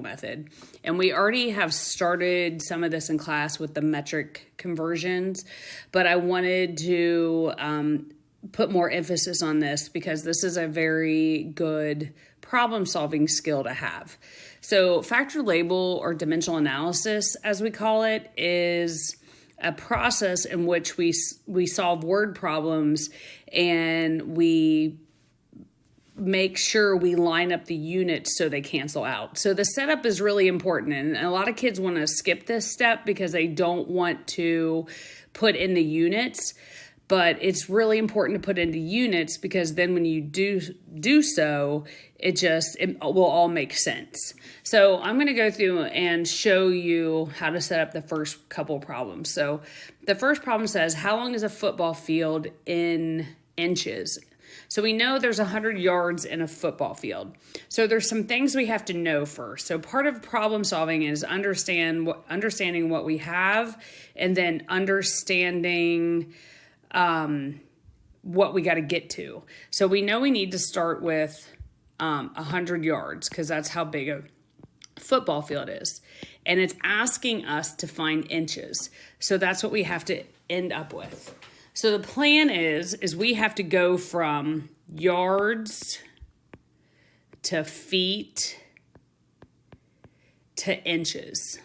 method. And we already have started some of this in class with the metric conversions, but I wanted to put more emphasis on this because this is a very good problem-solving skill to have. So factor label, or dimensional analysis, as we call it, is a process in which we solve word problems and we make sure we line up the units so they cancel out. So the setup is really important, and a lot of kids want to skip this step because they don't want to put in the units, but it's really important to put into units because then when you do so, it will all make sense. So I'm going to go through and show you how to set up the first couple problems. So the first problem says, how long is a football field in inches? So we know there's 100 yards in a football field. So there's some things we have to know first. So part of problem solving is understanding what we have, and then understanding what we got to get to. So we know we need to start with 100 yards because that's how big a football field is. And it's asking us to find inches. So that's what we have to end up with. So the plan is we have to go from yards to feet to inches.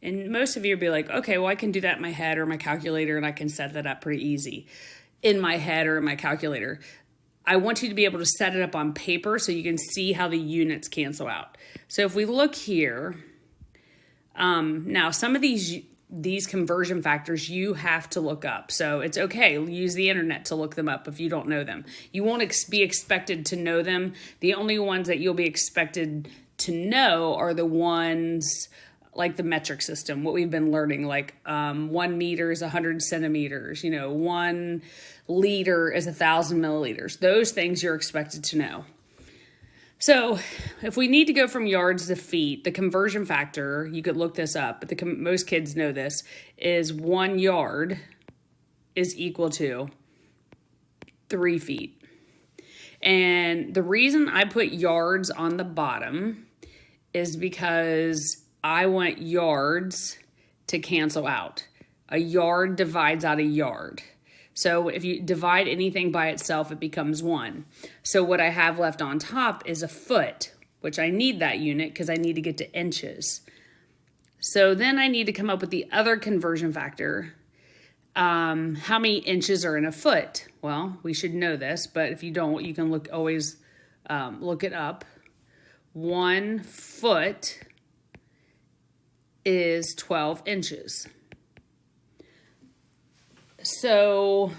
And most of you will be like, okay, well, I can do that in my head or my calculator, and I can set that up pretty easy in my head or in my calculator. I want you to be able to set it up on paper so you can see how the units cancel out. So if we look here, now some of these conversion factors you have to look up. So it's okay, use the internet to look them up if you don't know them. You won't be expected to know them. The only ones that you'll be expected to know are the ones like the metric system, what we've been learning, like 1 meter is 100 centimeters, 1 liter is 1,000 milliliters. Those things you're expected to know. So if we need to go from yards to feet, the conversion factor, you could look this up, but most kids know this, is 1 yard is equal to 3 feet. And the reason I put yards on the bottom is because I want yards to cancel out. A yard divides out a yard. So if you divide anything by itself, it becomes 1. So what I have left on top is a foot, which I need that unit because I need to get to inches. So then I need to come up with the other conversion factor. How many inches are in a foot? Well, we should know this, but if you don't, you can always look it up. 1 foot is 12 inches. So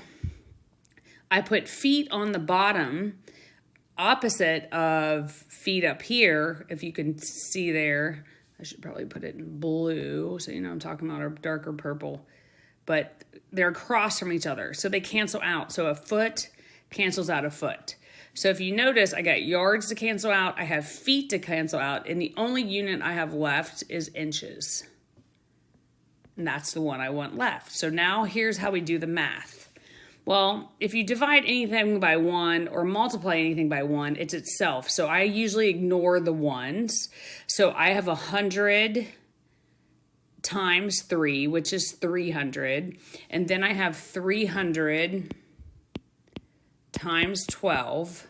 I put feet on the bottom, opposite of feet up here. If you can see there, I should probably put it in blue so you know I'm talking about a darker purple. But they're across from each other, so they cancel out. So a foot cancels out a foot. So if you notice, I got yards to cancel out, I have feet to cancel out, and the only unit I have left is inches. And that's the one I want left. So now here's how we do the math. Well, if you divide anything by 1 or multiply anything by 1, it's itself. So I usually ignore the ones. So I have 100 times 3, which is 300. And then I have 300 times 12,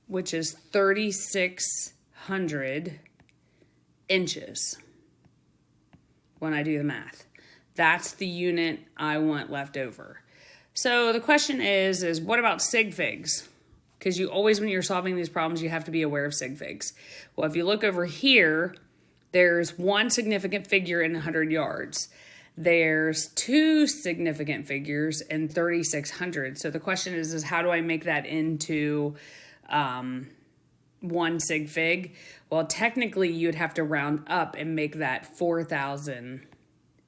which is 3,600 inches when I do the math. That's the unit I want left over. So the question is what about sig figs? Because you always, when you're solving these problems, you have to be aware of sig figs. Well, if you look over here, there's 1 significant figure in 100 yards. There's 2 significant figures in 3,600. So the question is how do I make that into 1 sig fig? Well, technically you'd have to round up and make that 4,000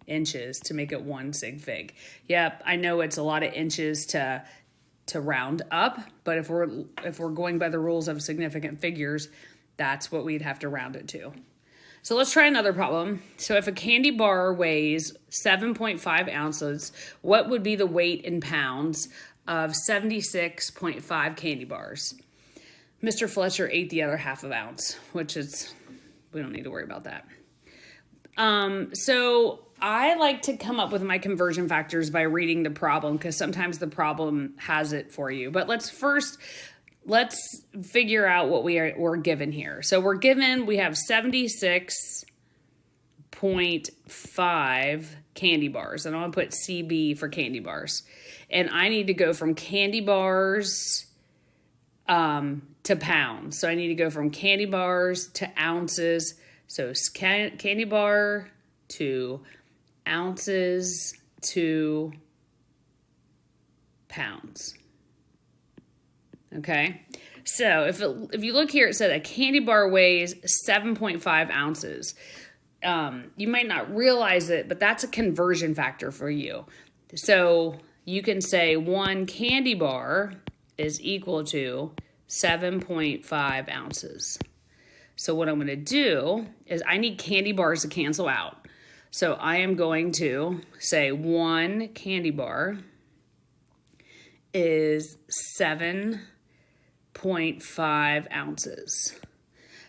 inches to make it 1 sig fig. Yep, I know it's a lot of inches to round up, but if we're going by the rules of significant figures, that's what we'd have to round it to. So let's try another problem. So if a candy bar weighs 7.5 ounces, what would be the weight in pounds of 76.5 candy bars? Mr. Fletcher ate the other half of ounce, which is, we don't need to worry about that. So I like to come up with my conversion factors by reading the problem, because sometimes the problem has it for you. But let's figure out what we're given here. So we have 76.5 candy bars, and I'm going to put CB for candy bars. And I need to go from candy bars to pounds. So I need to go from candy bars to ounces. So candy bar to ounces to pounds. Okay. So if you look here, it said a candy bar weighs 7.5 ounces. You might not realize it, but that's a conversion factor for you. So you can say 1 candy bar is equal to 7.5 ounces. So what I'm going to do is I need candy bars to cancel out. So I am going to say 1 candy bar is 7.5 ounces.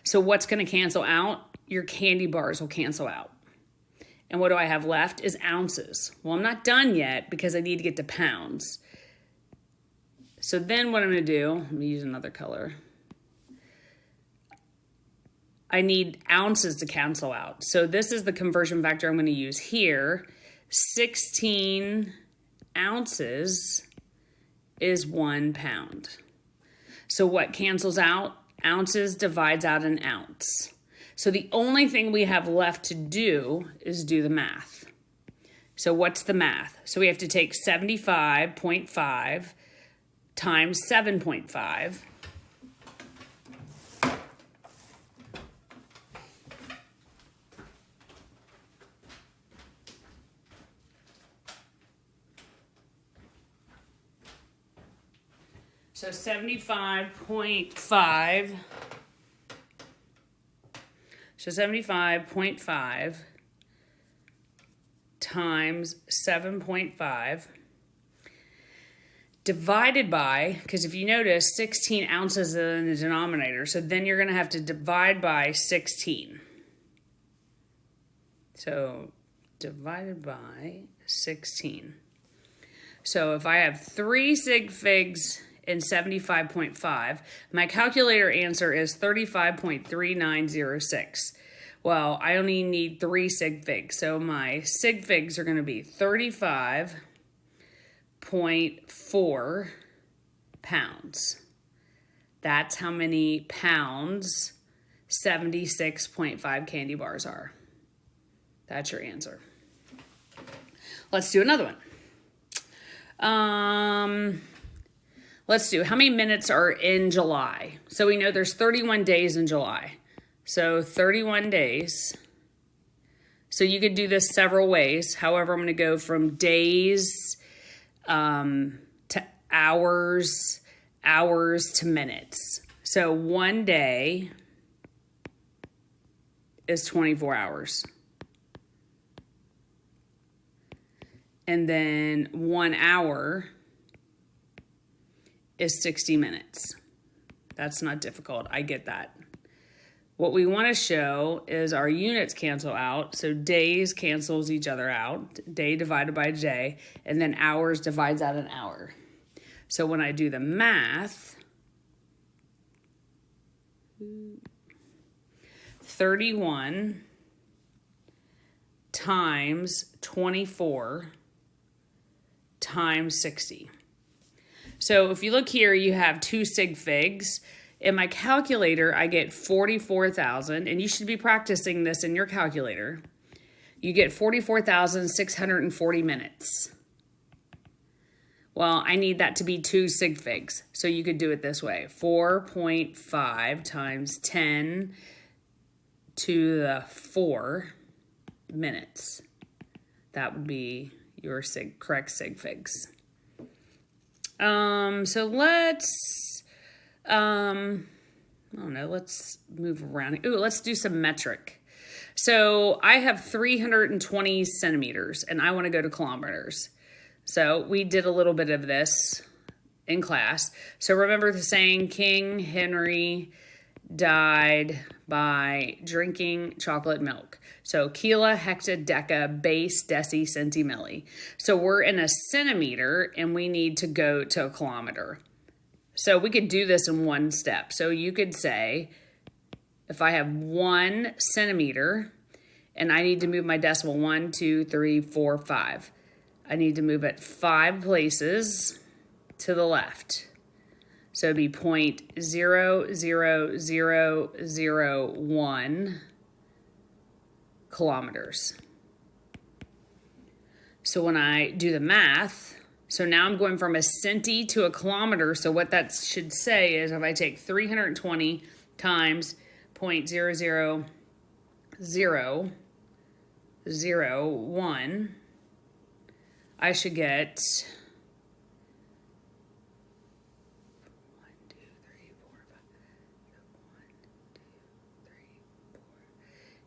So what's going to cancel out? Your candy bars will cancel out. And what do I have left is ounces. Well, I'm not done yet because I need to get to pounds. So then what I'm going to do, let me use another color. I need ounces to cancel out. So this is the conversion factor I'm going to use here. 16 ounces is 1 pound. So what cancels out? Ounces divides out an ounce. So the only thing we have left to do is do the math. So what's the math? So we have to take 75.5 times 7.5. So 75.5. So 75.5 times 7.5 divided by, because if you notice, 16 ounces in the denominator. So then you're going to have to divide by 16. So divided by 16. So if I have 3 sig figs in 75.5, my calculator answer is 35.3906. Well, I only need 3 sig figs, so my sig figs are going to be 35.4 pounds. That's how many pounds 76.5 candy bars are. That's your answer. Let's do another one. Let's do, how many minutes are in July? So we know there's 31 days in July. So 31 days. So you could do this several ways. However, I'm going to go from days to hours, hours to minutes. So 1 day is 24 hours. And then 1 hour is 60 minutes. That's not difficult. I get that. What we want to show is our units cancel out. So days cancels each other out. Day divided by day. And then hours divides out an hour. So when I do the math, 31 times 24 times 60. So if you look here, you have 2 sig figs. In my calculator, I get 44,000, and you should be practicing this in your calculator. You get 44,640 minutes. Well, I need that to be 2 sig figs, so you could do it this way. 4.5 times 10 to the 4 minutes. That would be your correct sig figs. So let's, I don't know, let's move around. Ooh, let's do some metric. So I have 320 centimeters and I want to go to kilometers. So we did a little bit of this in class. So remember the saying, King Henry died by drinking chocolate milk. So kila, hecta, deca, base, deci, centi, milli. So we're in a centimeter and we need to go to a kilometer. So we could do this in one step. So you could say, if I have 1 centimeter and I need to move my decimal 1, 2, 3, 4, 5. I need to move it 5 places to the left. So it'd be 0.00001 kilometers. So when I do the math, so now I'm going from a centi to a kilometer. So what that should say is if I take 320 times 0.00001, I should get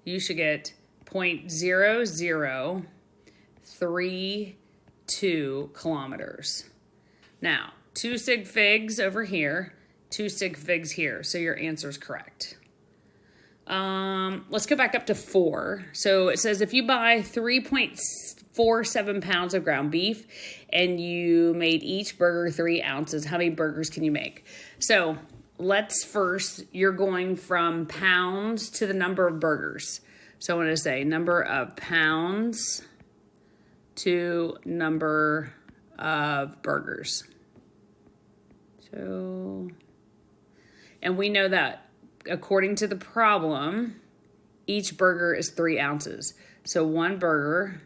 you should get 0.0032 kilometers. Now, 2 sig figs over here, 2 sig figs here. So your answer is correct. Let's go back up to 4. So it says if you buy 3.47 pounds of ground beef and you made each burger 3 ounces, how many burgers can you make? So let's first, you're going from pounds to the number of burgers. So I want to say number of pounds to number of burgers. So, and we know that according to the problem, each burger is 3 ounces. So 1 burger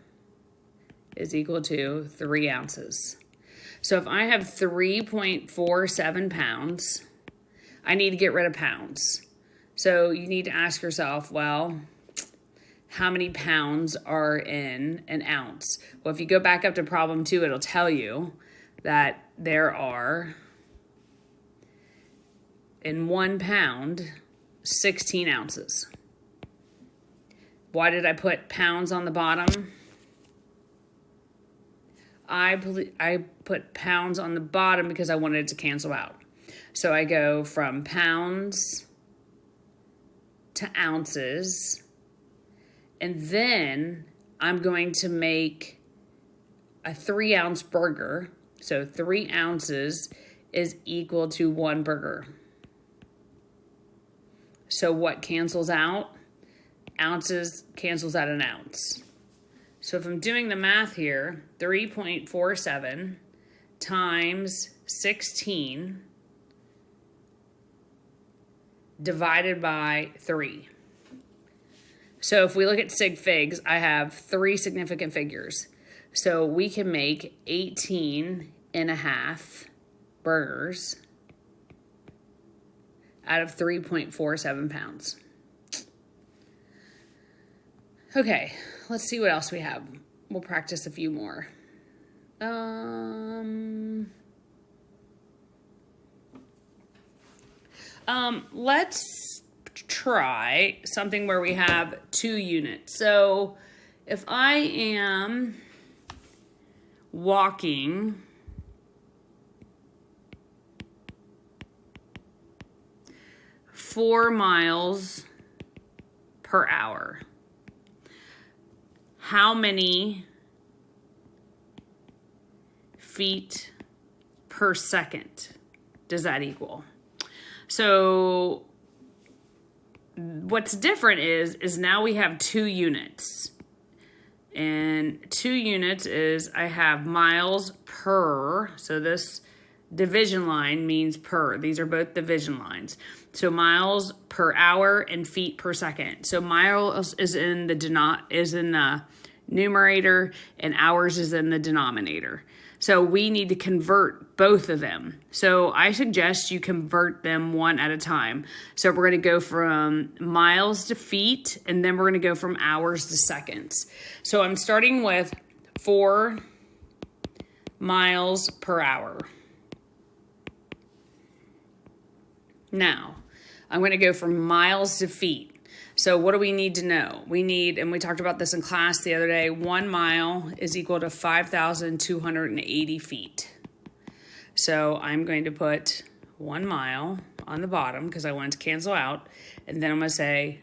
is equal to 3 ounces. So if I have 3.47 pounds, I need to get rid of pounds. So you need to ask yourself, well, how many pounds are in an ounce? Well, if you go back up to problem 2, it'll tell you that there are, in 1 pound, 16 ounces. Why did I put pounds on the bottom? I put pounds on the bottom because I wanted it to cancel out. So I go from pounds to ounces, and then I'm going to make a 3 ounce burger. So 3 ounces is equal to 1 burger. So what cancels out? Ounces cancels out an ounce. So if I'm doing the math here, 3.47 times 16 divided by 3. So if we look at sig figs, I have 3 significant figures. So we can make 18.5 burgers out of 3.47 pounds. Okay, let's see what else we have. We'll practice a few more. Let's try something where we have 2 units. So if I am walking four miles per hour, how many feet per second does that equal? So what's different is now we have 2 units. And 2 units is I have miles per, so this division line means per. These are both division lines. So miles per hour and feet per second. So miles is in the numerator and hours is in the denominator. So we need to convert both of them. So I suggest you convert them one at a time. So we're going to go from miles to feet, and then we're going to go from hours to seconds. So I'm starting with 4 miles per hour. Now, I'm going to go from miles to feet. So what do we need to know? We need, and we talked about this in class the other day, 1 mile is equal to 5,280 feet. So I'm going to put 1 mile on the bottom because I want it to cancel out. And then I'm going to say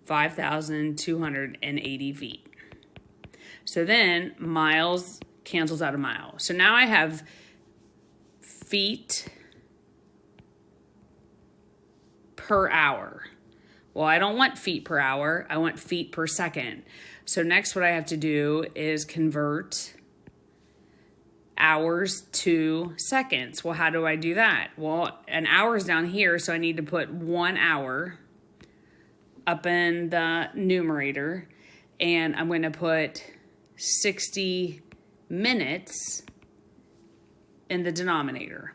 5,280 feet. So then miles cancels out a mile. So now I have feet per hour. Well, I don't want feet per hour. I want feet per second. So next what I have to do is convert hours to seconds. Well, how do I do that? Well, an hour is down here, so I need to put 1 hour up in the numerator, and I'm going to put 60 minutes in the denominator.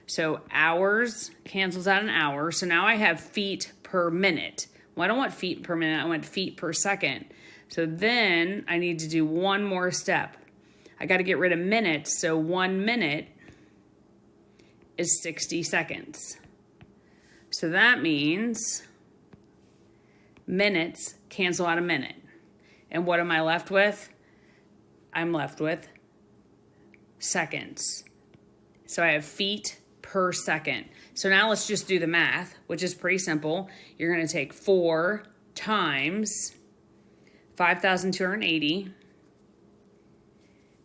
So hours cancels out an hour. So now I have feet per minute. Well, I don't want feet per minute. I want feet per second. So then I need to do one more step. I got to get rid of minutes. So 1 minute is 60 seconds. So that means minutes cancel out a minute. And what am I left with? I'm left with seconds. So I have feet per second. So now let's just do the math, which is pretty simple. You're going to take 4 times 5,280.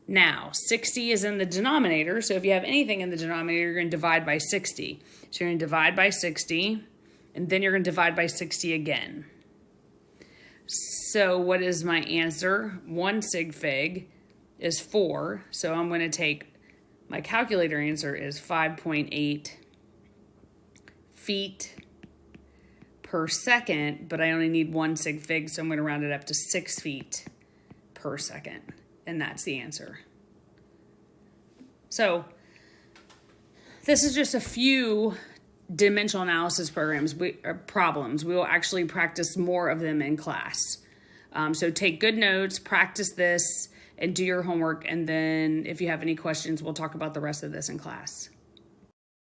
Now, 60 is in the denominator, so if you have anything in the denominator, you're going to divide by 60. So you're going to divide by 60, and then you're going to divide by 60 again. So what is my answer? 1 sig fig is 4, so I'm going to take, my calculator answer is 5.8 feet per second, but I only need 1 sig fig, so I'm going to round it up to 6 feet per second. And that's the answer. So this is just a few dimensional analysis problems. We will actually practice more of them in class. So take good notes, practice this, and do your homework. And then if you have any questions, we'll talk about the rest of this in class.